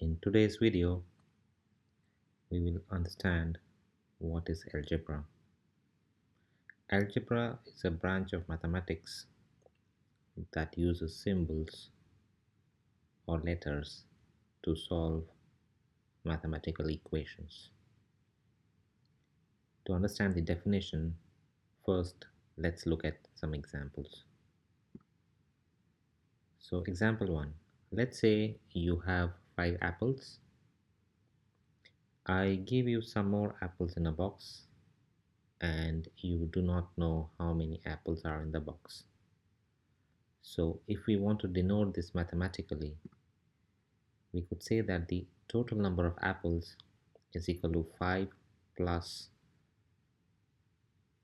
In today's video, we will understand what is algebra. Algebra is a branch of mathematics that uses symbols or letters to solve mathematical equations. To understand the definition, first let's look at some examples. So example 1. Let's say you have 5 apples. I give you some more apples in a box and you do not know how many apples are in the box. So if we want to denote this mathematically, we could say that the total number of apples is equal to 5 plus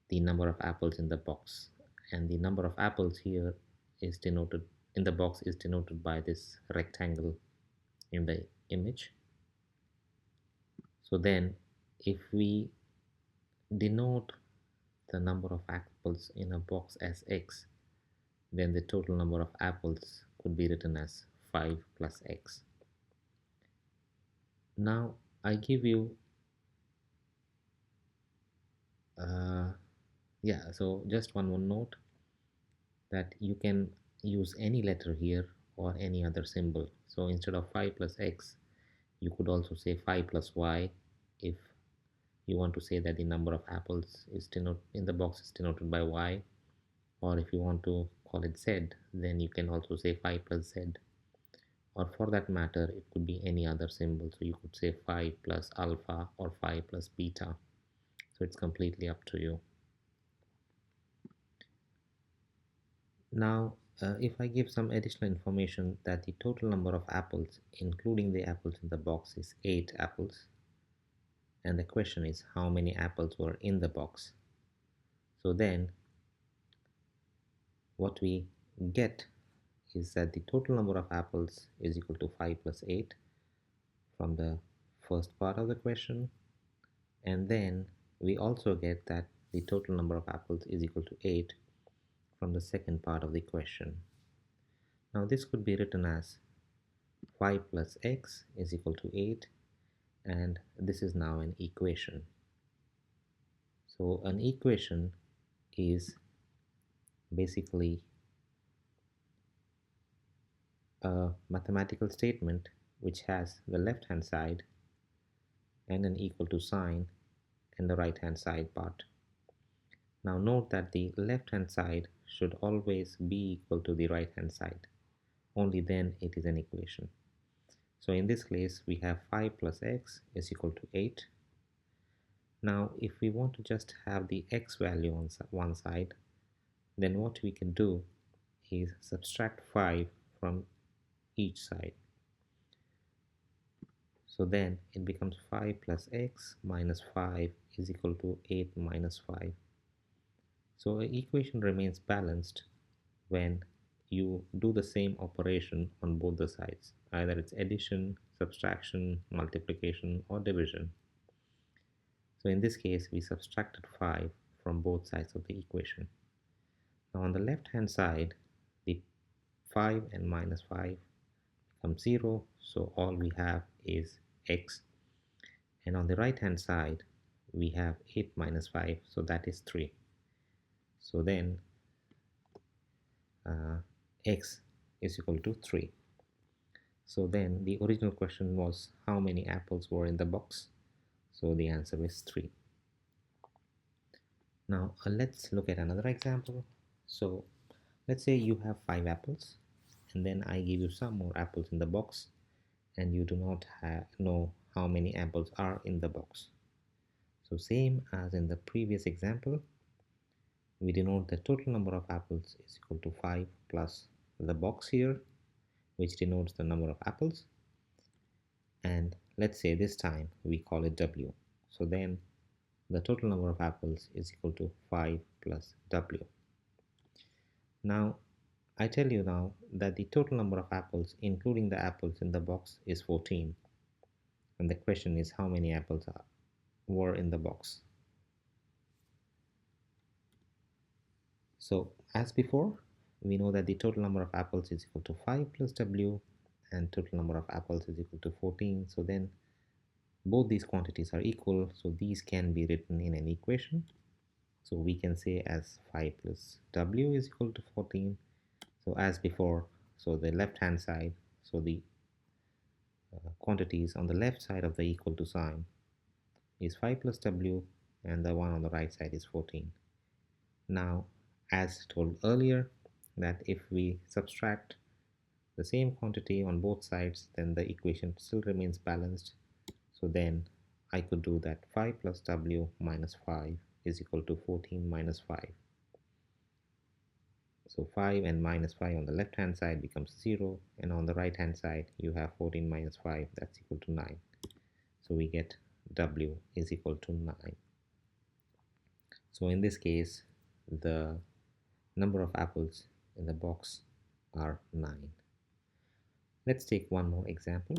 the number of apples in the box. And the number of apples here is denoted in the box is denoted by this rectangle in the image. So then if we denote the number of apples in a box as x, then the total number of apples could be written as 5 plus x. Now I give you so just one more note that you can use any letter here or any other symbol. So instead of 5 plus x, you could also say 5 plus y if you want to say that the number of apples is denoted in the box is denoted by y, or if you want to call it z, then you can also say 5 plus z, or for that matter it could be any other symbol. So you could say 5 plus alpha or 5 plus beta. So it's completely up to you. Now if I give some additional information that the total number of apples including the apples in the box is 8 apples, and the question is how many apples were in the box, so then what we get is that the total number of apples is equal to 5 plus 8 from the first part of the question, and then we also get that the total number of apples is equal to 8 from the second part of the question. Now this could be written as 5 plus x is equal to 8, and this is now an equation. So an equation is basically a mathematical statement which has the left hand side and an equal to sign and the right hand side part. Now note that the left hand side should always be equal to the right hand side. Only then it is an equation. So in this case we have 5 plus x is equal to 8. Now if we want to just have the x value on one side, then what we can do is subtract 5 from each side. So then it becomes 5 plus x minus 5 is equal to 8 minus 5. So the equation remains balanced when you do the same operation on both the sides, either it's addition, subtraction, multiplication, or division. So in this case we subtracted 5 from both sides of the equation. Now on the left hand side, the 5 and minus 5 become 0, so all we have is x, and on the right hand side we have 8 minus 5, so that is 3. So then x is equal to 3. So then the original question was how many apples were in the box, so the answer is 3. Now let's look at another example. So let's say you have 5 apples and then I give you some more apples in the box and you do not know how many apples are in the box. So same as in the previous example, we denote the total number of apples is equal to 5 plus the box here, which denotes the number of apples, and let's say this time we call it w. So then the total number of apples is equal to 5 plus w. Now I tell you now that the total number of apples including the apples in the box is 14, and the question is how many apples were in the box. So as before, we know that the total number of apples is equal to 5 plus w, and total number of apples is equal to 14. So then both these quantities are equal, so these can be written in an equation. So we can say as 5 plus w is equal to 14. So as before, so the left hand side, so the quantities on the left side of the equal to sign is 5 plus w, and the one on the right side is 14. Now, as told earlier, that if we subtract the same quantity on both sides, then the equation still remains balanced. So then I could do that 5 plus w minus 5 is equal to 14 minus 5. So 5 and minus 5 on the left hand side becomes 0, and on the right hand side you have 14 minus 5, that's equal to 9. So we get w is equal to 9. So in this case, the number of apples in the box are 9. Let's take one more example.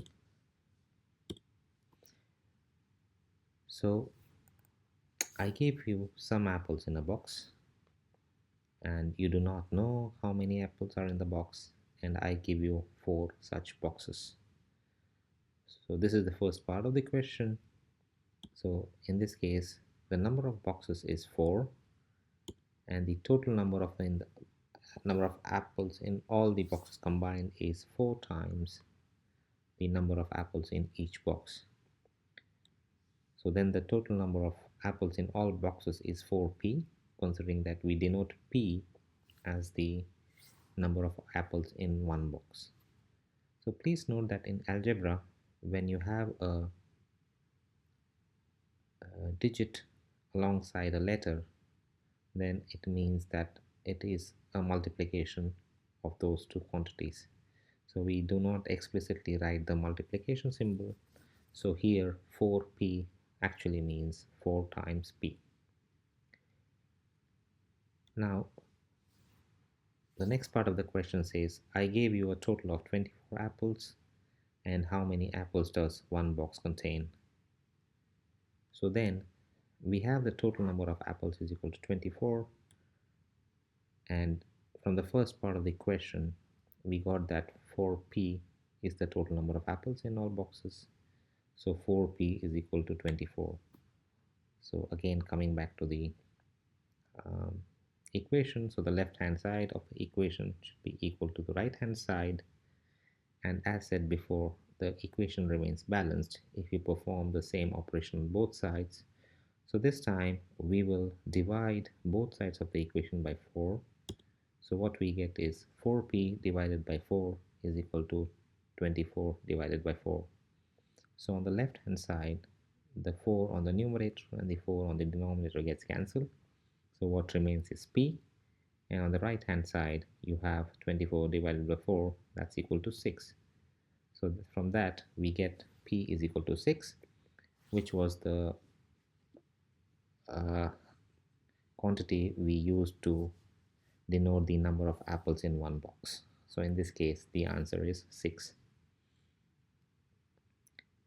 So I gave you some apples in a box, and you do not know how many apples are in the box, and I give you 4 such boxes. So this is the first part of the question. So in this case, the number of boxes is 4, and the total number of number of apples in all the boxes combined is 4 times the number of apples in each box. So then the total number of apples in all boxes is 4p, considering that we denote p as the number of apples in one box. So please note that in algebra, when you have a digit alongside a letter, then it means that it is a multiplication of those two quantities. So we do not explicitly write the multiplication symbol. So here 4p actually means 4 times p. Now the next part of the question says, I gave you a total of 24 apples, and how many apples does one box contain? So then we have the total number of apples is equal to 24, and from the first part of the question we got that 4p is the total number of apples in all boxes. So 4p is equal to 24. So again, coming back to the equation, so the left hand side of the equation should be equal to the right hand side, and as said before, the equation remains balanced if you perform the same operation on both sides. So this time we will divide both sides of the equation by 4. So what we get is 4p divided by 4 is equal to 24 divided by 4. So on the left hand side, the 4 on the numerator and the 4 on the denominator gets cancelled. So what remains is p, and on the right hand side you have 24 divided by 4, that's equal to 6. So from that we get p is equal to 6, which was the quantity we used to denote the number of apples in one box. So in this case the answer is 6.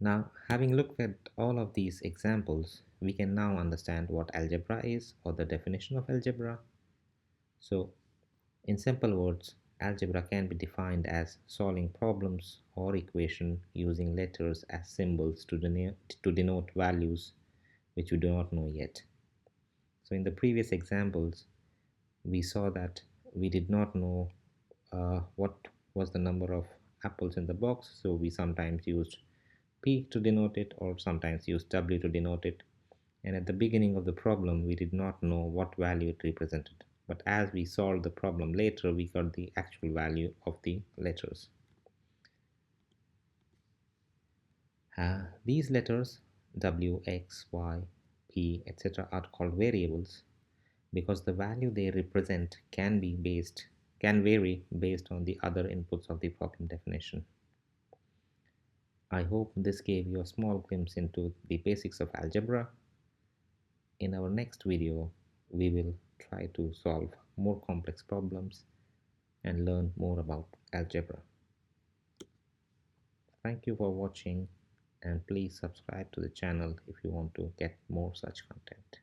Now, having looked at all of these examples, we can now understand what algebra is, or the definition of algebra. So in simple words, algebra can be defined as solving problems or equation using letters as symbols to denote values which we do not know yet. So in the previous examples, we saw that we did not know what was the number of apples in the box, so we sometimes used p to denote it, or sometimes used w to denote it. And at the beginning of the problem, we did not know what value it represented. But as we solved the problem later, we got the actual value of the letters. These letters, w, x, y, p, etc., are called variables because the value they represent can vary based on the other inputs of the problem definition. I hope this gave you a small glimpse into the basics of algebra. In our next video, we will try to solve more complex problems and learn more about algebra. Thank you for watching, and please subscribe to the channel if you want to get more such content.